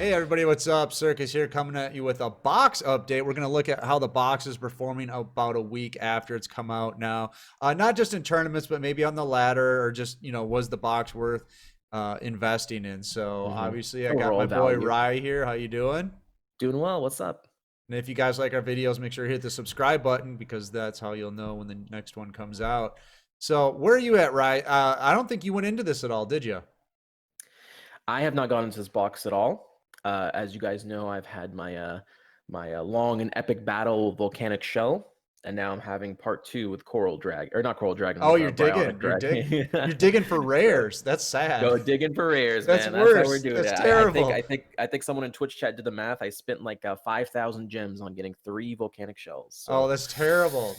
Hey everybody, what's up? Circus here coming at you with a box update. We're going to look at how the box is performing about a week after it's come out now. Not just in tournaments, but maybe on the ladder or just, was the box worth investing in? So hmm obviously I got my Overall boy value. Rye here. How you doing? Doing well. What's up? And if you guys like our videos, make sure to hit the subscribe button because that's how you'll know when the next one comes out. So where are you at, Rye? I don't think you went into this at all, did you? I have not gone into this box at all. As you guys know, I've had my long and epic battle with Volcanic Shell, and now I'm having part two with Coral Dragon, or not Coral Dragon, Oh, with you're Bryonic digging. Dragon. You're digging for So rares. That's sad. go digging for rares, That's man. That's how we're worse. doing That's it. I terrible. think someone in Twitch chat did the math. I spent like 5,000 gems on getting 3 volcanic shells. Oh, So that's terrible.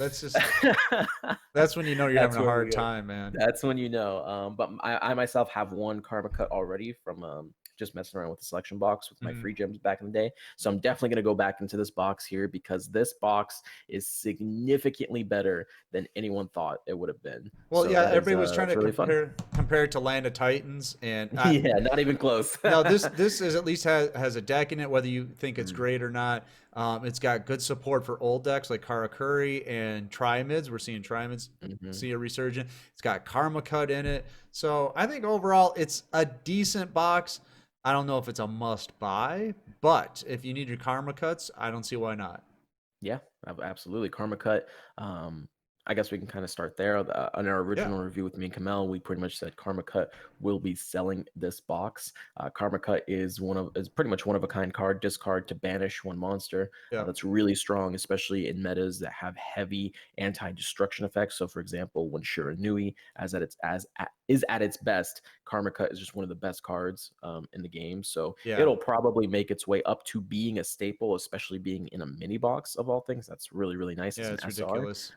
That's when you know you're having that's a where we hard go. time, man. That's when you know. But I myself have one karma cut already from just messing around with the selection box with my Mhm. free gems back in the day. So I'm definitely going to go back into this box here because this box is significantly better than anyone thought it would have been. Well, So yeah, that is everybody was trying it's to really fun. compare it to Land of Titans, and Yeah, not even close. no, this is at least has a deck in it, whether you think it's Mm, great or not. It's got good support for old decks like Karakuri and Trimids. We're seeing Trimids mhm. see a resurgence. It's got Karma Cut in it, so I think overall it's a decent box. I don't know if it's a must buy, but if you need your Karma Cuts, I don't see why not. Yeah, absolutely. Karma Cut. I guess we can kind of start there. On our Yeah. original review with me and Kamel, we pretty much said Karma Cut will be selling this box. Karma Cut is pretty much one of a kind card, discard to banish one monster. Yeah. That's really strong, especially in metas that have heavy anti-destruction effects. So, for example, when Shiranui is at its best, Karma Cut is just one of the best cards in the game. So Yeah. it'll probably make its way up to being a staple, especially being in a mini box of all things. That's really, really nice as Yeah, an it's SR. ridiculous.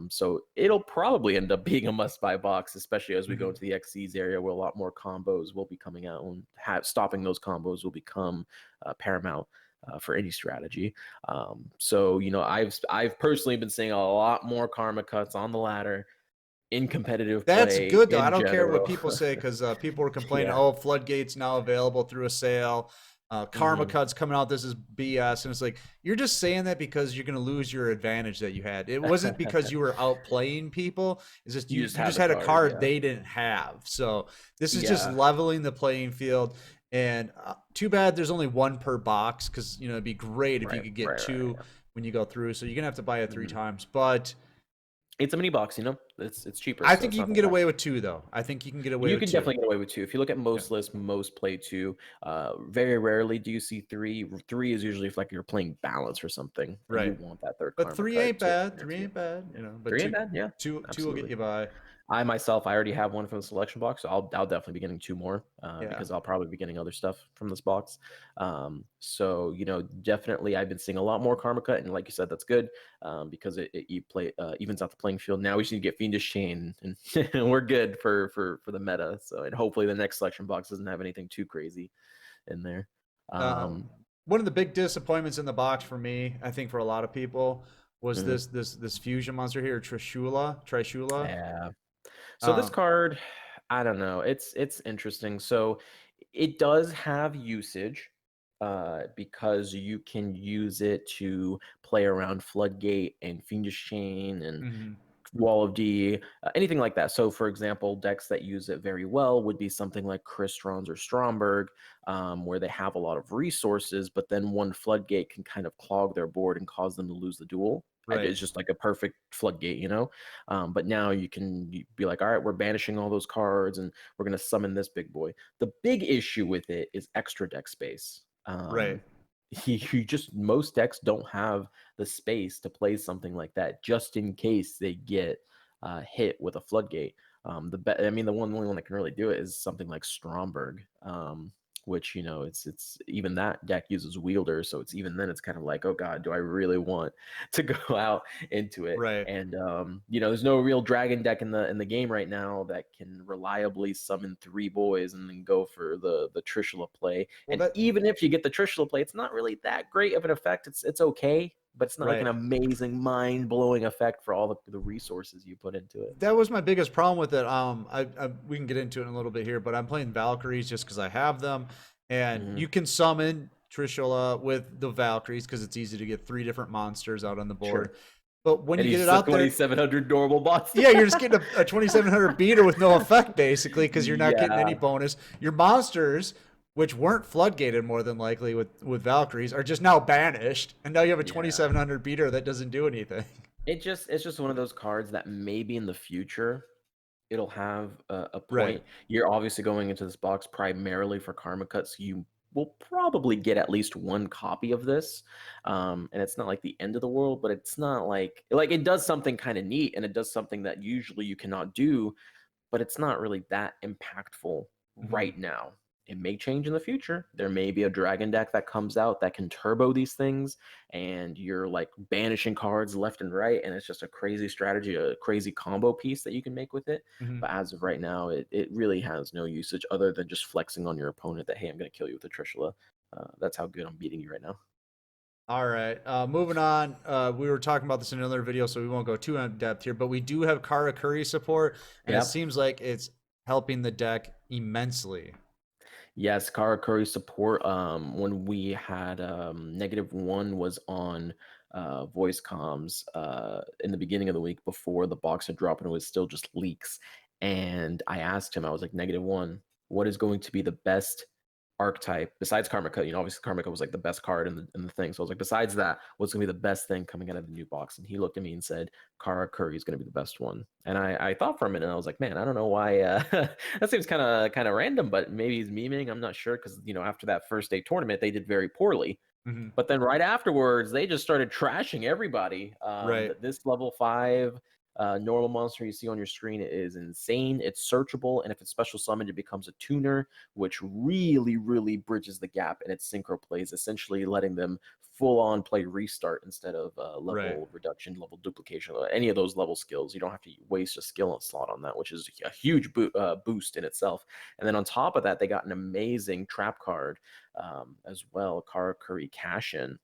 So it'll probably end up being a must-buy box, especially as we go Mhm. into the XCs area where a lot more combos will be coming out, and stopping those combos will become paramount. For any strategy, so I've personally been seeing a lot more karma cuts on the ladder in competitive That's play good though. I in don't care what general. people say because people were complaining. Yeah. Oh, Floodgate's now available through a sale. Karma hmm Cut's coming out. This is BS, and it's like you're just saying that because you're going to lose your advantage that you had. It wasn't because you were outplaying people. It's just You you just you have just the had a card, card yeah. they didn't have. So this is just Yeah. leveling the playing field. And too bad there's only one per box because it'd be great if you Right, could get right, two yeah. when you go through. So you're gonna have to buy it three Mhm. times, but. It's a mini box, it's cheaper, I so think it's you not can that get bad. away with two, though. I think you can get away You with can two. definitely get away with 2. If you look at Yeah. most lists, most play 2. Very rarely do you see 3. 3 is usually if, like, you're playing balance or something, and you Right. want that third But karma three cut ain't to bad. Three guarantee it. ain't bad. But 3 ain't two, bad, yeah, two will get absolutely. you by. I already have one from the selection box, so I'll definitely be getting 2 more, Yeah. because I'll probably be getting other stuff from this box. So, definitely I've been seeing a lot more karma cut, and like you said, that's good, because evens out the playing field. Now we just need to get Fiendish Chain, and we're good for the meta. So, and hopefully the next selection box doesn't have anything too crazy in there. Uh, Um, One of the big disappointments in the box for me, I think for a lot of people, was mhm, this fusion monster here, Trishula. yeah. So this Um, card, I don't know. It's interesting. So it does have usage, because you can use it to play around Floodgate and Fiendish Chain and mhm. Wall of D, anything like that. So, for example, decks that use it very well would be something like Crystron's or Stromberg, where they have a lot of resources, but then one Floodgate can kind of clog their board and cause them to lose the duel. Right. It's just like a perfect Floodgate. But now you can be like, all right, we're banishing all those cards and we're going to summon this big boy. The big issue with it is extra deck space. Right. Most decks don't have the space to play something like that just in case they get hit with a floodgate. The only one that can really do it is something like Stromberg, which it's even that deck uses wielder, so it's even then it's kind of like, oh god, do I really want to go out into it? Right. And there's no real dragon deck in the game right now that can reliably summon 3 boys and then go for the Trishula play. Well, And that even if you get the Trishula play, it's not really that great of an effect. It's okay, but it's not like an right. amazing, mind-blowing effect for all the resources you put into it. That was my biggest problem with it. We can get into it in a little bit here, but I'm playing Valkyries just because I have them, and Hmm. you can summon Trishula with the Valkyries because it's easy to get 3 different monsters out on the board. Sure. But when And you get he's it just a out there, 2,700 normal monster. yeah, you're just getting a 2700 beater with no effect basically because you're not getting any Yeah. bonus. Your monsters, which weren't floodgated more than likely with Valkyries, are just now banished, and now you have a Yeah. 2700 beater that doesn't do anything. It's just one of those cards that maybe in the future it'll have a Right. point. You're obviously going into this box primarily for Karma Cuts. You will probably get at least one copy of this, and it's not like the end of the world, but it's not like it does something kind of neat, and it does something that usually you cannot do, but it's not really that impactful Mm-hmm. right now. It may change in the future. There may be a dragon deck that comes out that can turbo these things, and you're like banishing cards left and right, and it's just a crazy strategy, a crazy combo piece that you can make with it. Mm-hmm. But as of right now, it really has no usage other than just flexing on your opponent that, hey, I'm going to kill you with a Trishula. That's how good I'm beating you right now. All right. Moving on. We were talking about this in another video, so we won't go too in depth here. But we do have Kara Curry support, and it Yep. seems like it's helping the deck immensely. Yes, Kara Curry support. When we had -1 was on voice comms in the beginning of the week before the box had dropped, and it was still just leaks. And I asked him, I was like, -1, what is going to be the best archetype besides Karmika? Obviously Karmika was like the best card in the thing. So I was like, besides that, what's gonna be the best thing coming out of the new box? And he looked at me and said, Kara Curry is gonna be the best one. And I thought for a minute, and I was like, man, I don't know why. That seems kind of random, but maybe he's memeing. I'm not sure because after that first day tournament, they did very poorly. Mm-hmm. But then right afterwards, they just started trashing everybody. Right. This level 5 normal monster you see on your screen is insane. It's searchable, and if it's special summoned, it becomes a tuner, which really, really bridges the gap in its synchro plays, essentially letting them full on play restart instead of Right. level reduction, level duplication, or any of those level skills. You don't have to waste a skill slot on that, which is a huge boost in itself. And then on top of that, they got an amazing trap card as well, Kara Curry Cash In,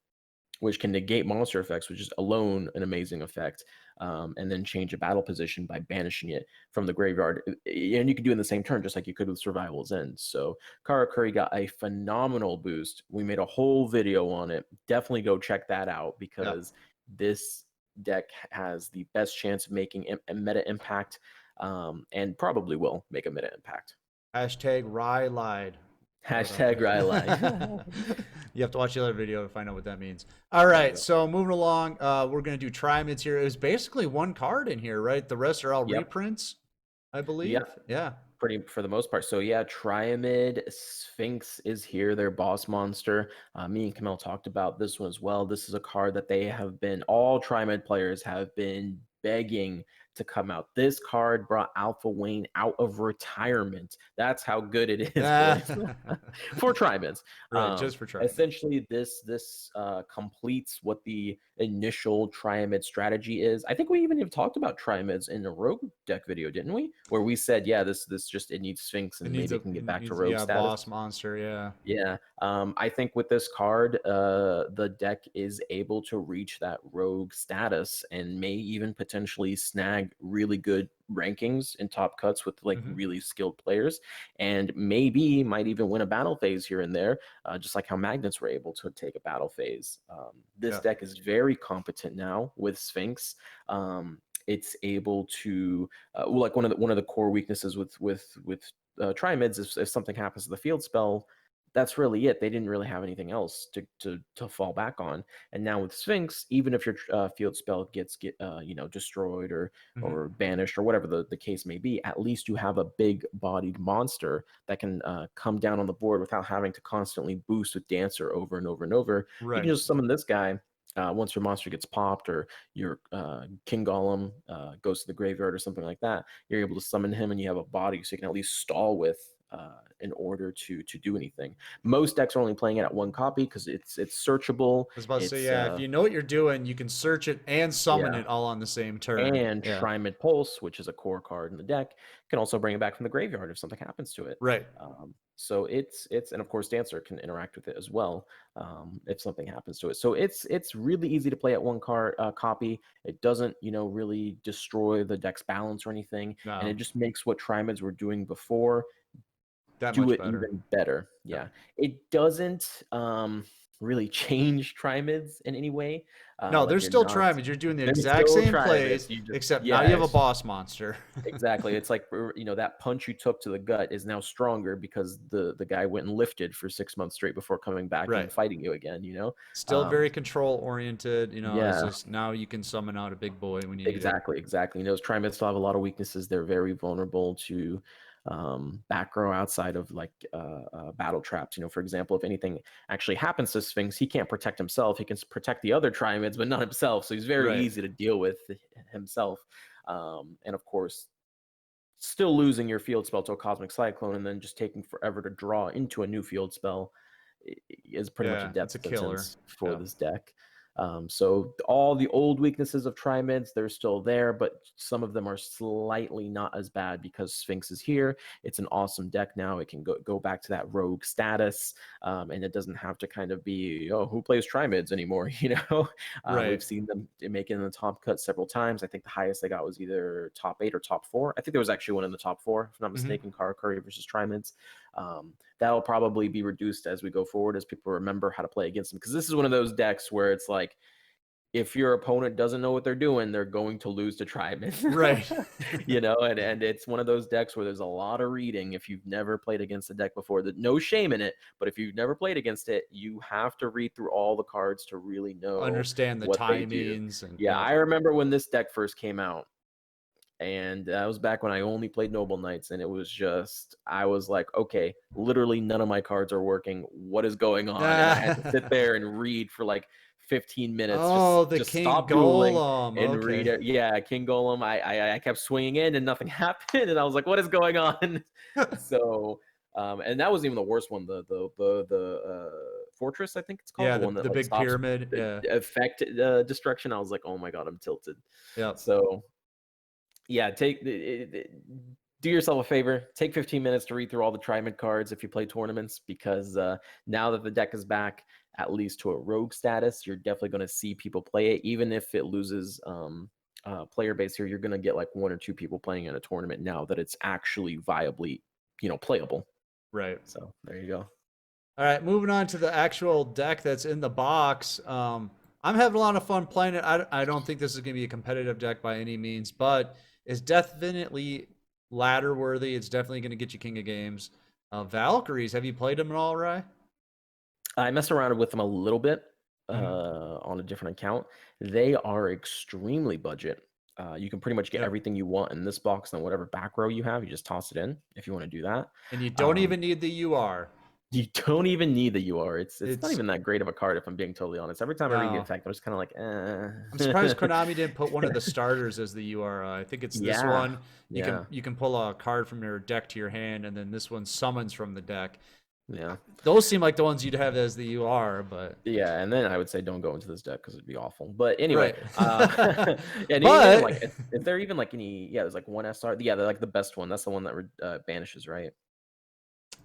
which can negate monster effects, which is alone an amazing effect, and then change a battle position by banishing it from the graveyard. And you can do it in the same turn, just like you could with Survival's End. So Kara Curry got a phenomenal boost. We made a whole video on it. Definitely go check that out Yeah. because this deck has the best chance of making a meta impact, and probably will make a meta impact. Hashtag Rye lied. Throw it out Hashtag there. Rylai. You have to watch the other video to find out what that means. All There you right, go. so moving along, we're gonna do Trimids here. It was basically one card in here, right? The rest are all Yep. reprints, I believe. Yep. Yeah. Pretty for the most part. So yeah, Triamid Sphinx is here, their boss monster. Me and Camille talked about this one as well. This is a card that all Triamid players have been begging to come out. This card brought Alpha Wayne out of retirement. That's how good it is, boys. For Trimids. Right, just for Trimids. Essentially, this completes what the initial Triamid strategy is. I think we even have talked about Triamids in a Rogue deck video, didn't we? Where we said, yeah, this just it needs Sphinx It and needs maybe a it can get it back to needs, Rogue yeah, status. boss monster, yeah. Yeah, I think with this card, the deck is able to reach that rogue status and may even potentially snag really good rankings in top cuts with like Hmm. really skilled players, and maybe might even win a battle phase here and there, just like how Magnets were able to take a battle phase. This Yeah. deck is very competent now with Sphinx. It's able to, well, like one of the core weaknesses with Trimids is if something happens to the field spell, that's really it. They didn't really have anything else to fall back on. And now with Sphinx, even if your field spell gets destroyed Hmm. or banished or whatever the case may be, at least you have a big bodied monster that can come down on the board without having to constantly boost with Dancer over and over and over. You can Right. just summon this guy. Once your monster gets popped or your King Golem goes to the graveyard or something like that, you're able to summon him and you have a body so you can at least stall with in order to do anything. Most decks are only playing it at one copy because it's searchable. I was about to say, It's yeah, if you know what you're doing, you can search it and summon yeah, it all on the same turn. and Yeah. Shrine Mid Pulse, which is a core card in the deck, can also bring it back from the graveyard if something happens to it. Right. So it's and of course Dancer can interact with it as well if something happens to it. So it's really easy to play at one card copy. It doesn't really destroy the deck's balance or anything, and it No. just makes what Trimids were doing before That do much it better. even better. Yeah. Yeah. It doesn't really change trimids in any way. No, Like there's you're still not Trimads. You're doing the there's exact still same trimids. plays, You just except now you yeah, have a it's boss monster. exactly. It's like that punch you took to the gut is now stronger because the guy went and lifted for 6 months straight before coming back Right. and fighting you again. Still Um, very control oriented. It's yeah, just now you can summon out a big boy when you need it. exactly, exactly. Those Trimids still have a lot of weaknesses. They're very vulnerable to back row outside of like battle traps. For example, if anything actually happens to Sphinx, he can't protect himself. He can protect the other Trimids, but not himself. So he's very Right. easy to deal with himself. And of course, still losing your field spell to a Cosmic Cyclone and then just taking forever to draw into a new field spell is pretty much a Yeah, death it's a killer. sentence for Yeah. this deck. So all the old weaknesses of Trimids, they're still there, but some of them are slightly not as bad because Sphinx is here. It's an awesome deck now. It can go back to that rogue status, and it doesn't have to kind of be, oh, who plays Trimids anymore? Right. We've seen them make it in the top cut several times. I think the highest they got was either top 8 or top 4. I think there was actually one in the top 4, if I'm not Hmm. mistaken, Kara Curry versus Trimids. That'll probably be reduced as we go forward, as people remember how to play against them. Because this is one of those decks where it's like, if your opponent doesn't know what they're doing, they're going to lose to Tribes. Right. And it's one of those decks where there's a lot of reading. If you've never played against the deck before, no shame in it, but if you've never played against it, you have to read through all the cards to really know Understand the what they do. timings and Yeah, yeah. I remember when this deck first came out, and that was back when I only played Noble Knights, and it was just, I was like, okay, literally none of my cards are working. What is going on? And I had to sit there and read for like 15 minutes, Oh, the just King stop dueling Golem. and read Okay. it. Yeah, King Golem. I kept swinging in and nothing happened, and I was like, what is going on? So, and that wasn't even the worst one. The Fortress, I think it's called, Yeah, the the one that the like big stops pyramid. the Yeah. effect destruction. I was like, oh my god, I'm tilted. Yep. So yeah, do yourself a favor. Take 15 minutes to read through all the Trimid cards if you play tournaments, because now that the deck is back, at least to a rogue status, you're definitely going to see people play it. Even if it loses player base here, you're going to get like 1 or 2 people playing in a tournament now that it's actually viably, playable. Right. So there you go. All right, moving on to the actual deck that's in the box. I'm having a lot of fun playing it. I don't think this is going to be a competitive deck by any means, but it's definitely ladder worthy. It's definitely going to get you King of Games. Valkyries, have you played them at all, Rye? I messed around with them a little bit Mhm. on a different account. They are extremely budget. You can pretty much get Yep. everything you want in this box, and whatever back row you have, you just toss it in if you want to do that. And you don't Um, even need the UR. you don't even need the UR. It's not It's even that great of a card, if I'm being totally honest. Every time I read the no. effect, I'm just kind of like, I'm surprised eh. Konami didn't put one of the starters as the UR. I think it's this Yeah, one. You can yeah, you can pull a card from your deck to your hand, and then this one summons from the deck. yeah. Those seem like the ones you'd have as the UR, but Yeah, and then I would say don't go into this deck because it'd be awful. But anyway, right. and even like, But is there even like any? Yeah, there's like one SR. Yeah, they're like the best one. That's the one that banishes, right?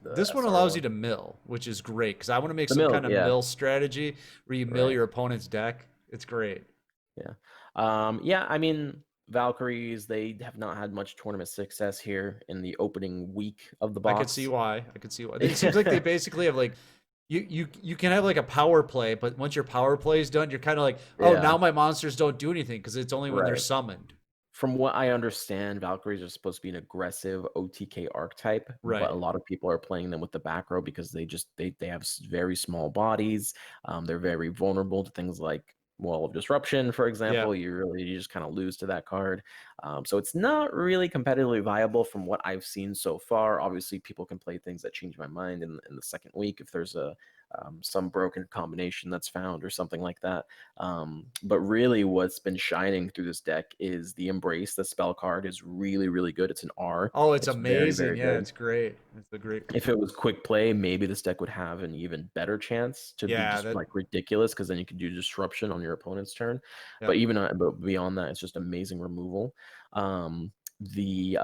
The this one SR allows you one. to mill, which is great because I want to make The some mill, kind of yeah, mill strategy where you mill right, your opponent's deck. It's great. yeah, yeah. I mean, Valkyries, they have not had much tournament success here in the opening week of the I could see box. why. I could see why. It seems like they basically have like you can have like a power play, but once your power play is done, you're kind of like, oh, Yeah, now my monsters don't do anything because it's only when they're right. summoned. From what I understand, Valkyries are supposed to be an aggressive OTK archetype, but a Right. lot of people are playing them with the back row because they have very small bodies. They're very vulnerable to things like Wall of Disruption, for Yeah. example. You just kind of lose to that card. So it's not really competitively viable from what I've seen so far. Obviously, people can play things that change my mind in the second week if there's some broken combination that's found or something like that. But really, what's been shining through this deck is the Embrace. The spell card is really, really good. It's an R. Oh, it's It's very, amazing. very Yeah, good. it's great. It's a great. If it was quick play, maybe this deck would have an even better chance to be Yeah, just that. like ridiculous, because then you could do disruption on your opponent's turn. But Yep. even but beyond that, it's just amazing removal. Um, the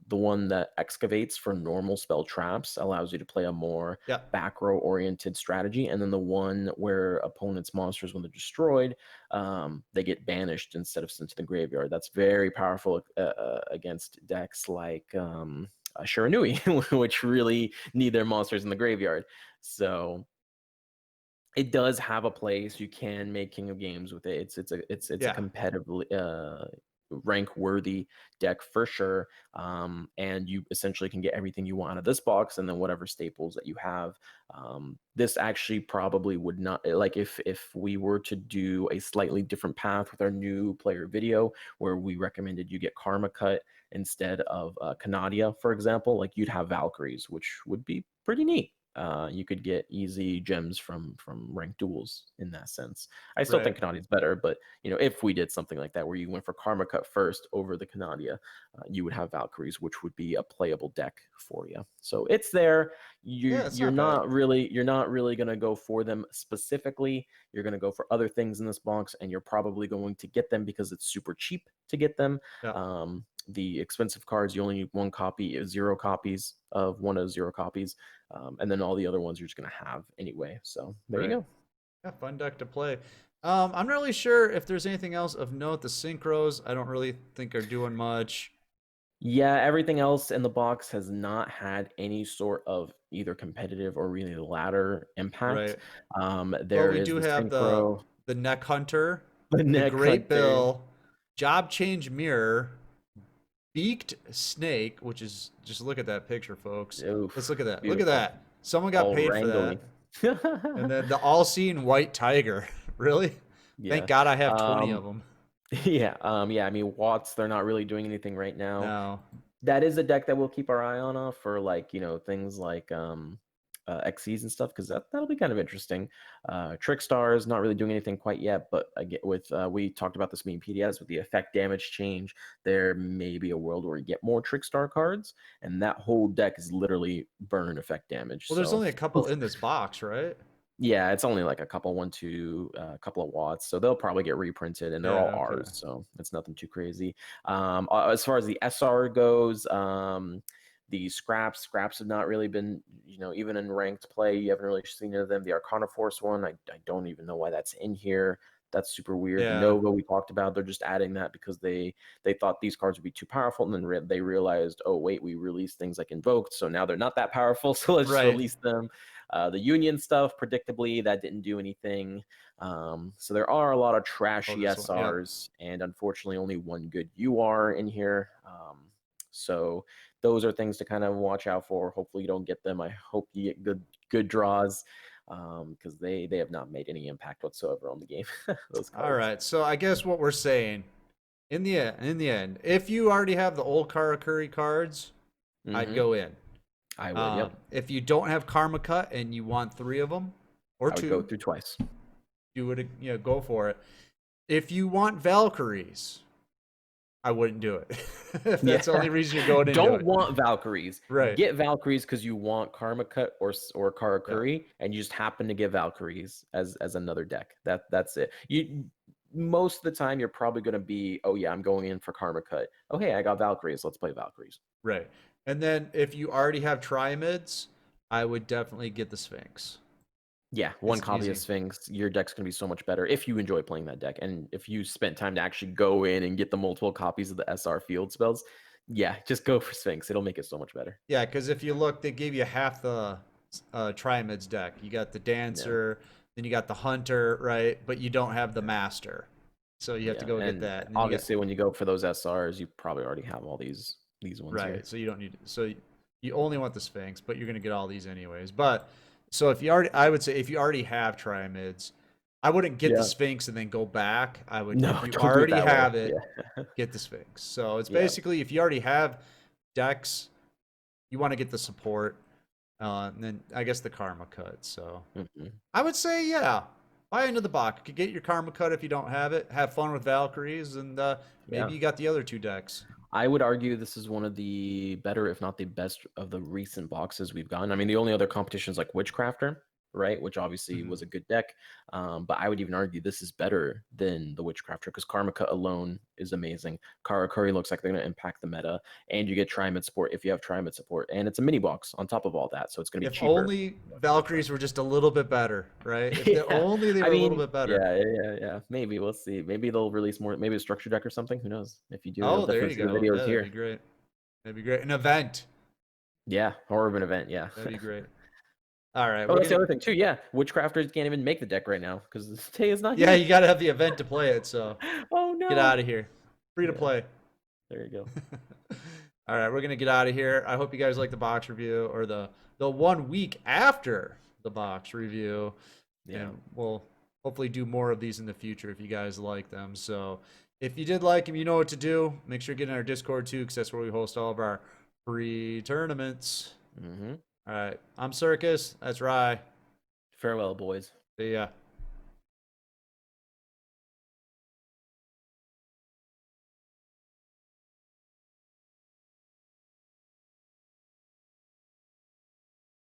one that excavates for normal spell traps allows you to play a more Yep. back row oriented strategy, and then the one where opponents' monsters, when they're destroyed, they get banished instead of sent to the graveyard. That's very powerful against decks like Shiranui, which really need their monsters in the graveyard. So it does have a place. You can make King of Games with it. It's a Yeah. competitively rank worthy deck for sure. And you essentially can get everything you want out of this box, and then whatever staples that you have. This actually probably would not, like, if we were to do a slightly different path with our new player video, where we recommended you get Karma Cut instead of Canadia, for example, like you'd have Valkyries, which would be pretty neat. You could get easy gems from ranked duels in that sense. I still Right. think Canadia's better, but if we did something like that where you went for Karma Cut first over the Canadia, you would have Valkyries, which would be a playable deck for you. So it's there. You Yeah, it's you're not bad. not really gonna go for them specifically. You're gonna go for other things in this box, and you're probably going to get them because it's super cheap to get them. Yeah. The expensive cards, you only need one copy, 0 copies of one of 0 copies, and then all the other ones you're just gonna have anyway. So there you Right. go. Yeah, fun deck to play. I'm not really sure if there's anything else of note. The synchros, I don't really think are doing much. Yeah, everything else in the box has not had any sort of either competitive or really ladder impact. Right. But There we is do the have the synchro, neck hunter, the the neck great hunter. bill, job change mirror, beaked snake, which is just look at that picture, folks. Let's look Oof, at that. Look at beautiful. that. Someone got All paid for wrangly. that. And then the all-seeing white tiger. Really? Thank Yeah. God I have 20 of Um, them. yeah. I mean, Watts, they're not really doing anything right now. No. That is a deck that we'll keep our eye on for, like, things like XCs and stuff, because that'll be kind of interesting. Trickstar is not really doing anything quite yet, but again, with we talked about this being PDS with the effect damage change, there may be a world where you get more Trickstar cards, and that whole deck is literally burn effect damage. Well, there's So only a couple in this box, right? yeah, it's only like a couple of watts, so they'll probably get reprinted, and they're all Yeah, okay. ours, so it's nothing too crazy. As far as the SR goes, the scraps have not really been, even in ranked play, you haven't really seen any of them. The Arcana Force one, I don't even know why that's in here. That's super weird. The Yeah, Nova we talked about, they're just adding that because they thought these cards would be too powerful, and then they realized, oh wait, we released things like Invoked, so now they're not that powerful, so let's just right. release them. The Union stuff, predictably, that didn't do anything. So there are a lot of Oh, trashy this one. Yep. SRs, and unfortunately, only one good UR in here. So those are things to kind of watch out for. Hopefully, you don't get them. I hope you get good draws, because they have not made any impact whatsoever on the game. Those All cards. right. So I guess what we're saying in the end, if you already have the old Karakuri cards, I'd Hmm. go in. I would. Yep. If you don't have Karma Cut and you want 3 of them or I would go two, through twice. you would go for it. If you want Valkyries, I wouldn't do it. If Yeah. that's the only reason you're going into Don't it. want Valkyries. Right. Get Valkyries because you want Karma Cut or Yeah. Karakuri, and you just happen to get Valkyries as another deck. That's it. You Most of the time you're probably going to be, oh yeah, I'm going in for Karma Cut. Oh hey, I got Valkyries. Let's play Valkyries. Right. And then if you already have Triamids, I would definitely get the Sphinx. Yeah, It's one copy of easy. Sphinx, your deck's going to be so much better if you enjoy playing that deck. And if you spent time to actually go in and get the multiple copies of the SR field spells, yeah, just go for Sphinx. It'll make it so much better. Yeah, because if you look, they gave you half the Triamids deck. You got the Yeah. Dancer, then you got the Hunter, right? But you don't have the Master. So you have to Yeah, go get and that. And then you got, obviously when you go for those SRs, you probably already have all these ones right. here. So you don't need, so you only want the Sphinx, but you're going to get all these anyways. But so if you already, I would say if you already have Triamids, I wouldn't get the Yeah. Sphinx and then go back. I would, No, if you don't do it already that way. have it, Yeah. get the Sphinx. So it's Yeah. basically if you already have decks, you want to get the support, and then I guess the Karma Cut. So Mhm. I would say, yeah, buy into the box. You could get your Karma Cut if you don't have it. Have fun with Valkyries, and maybe Yeah. you got the other 2 decks. I would argue this is one of the better, if not the best, of the recent boxes we've gotten. I mean, the only other competition is like Witchcrafter, right? Which obviously Mhm. was a good deck. But I would even argue this is better than the Witchcrafter because Karmika alone is amazing. Karakuri looks like they're going to impact the meta, and you get Triumphant support if you have Triumphant support, and it's a mini box on top of all that, so it's going to be If cheaper. only Valkyries were just a little bit better, right? If they Yeah, only they I were a little mean, bit better. yeah. Maybe we'll see. Maybe they'll release more. Maybe a structure deck or something. Who knows? If you do, you'll Oh, there definitely you see the go. videos Yeah, that'd be here. great. That'd be great. An event. Yeah, Horrible event. Yeah. That'd be great. All right, Oh, we're that's the gonna. other thing too. Yeah, Witchcrafters can't even make the deck right now because Tay is not Yeah, here. you gotta have the event to play it. So Oh get out no. of here. Free to Yeah, play. there you go. All right, we're gonna get out of here. I hope you guys like the box review or the 1 week after the box review, Yeah. and we'll hopefully do more of these in the future if you guys like them. So if you did like them, you know what to do. Make sure to get in our Discord too, because that's where we host all of our free tournaments. Mm-hmm. All right, I'm Circus. That's Rye. Farewell, boys. See ya.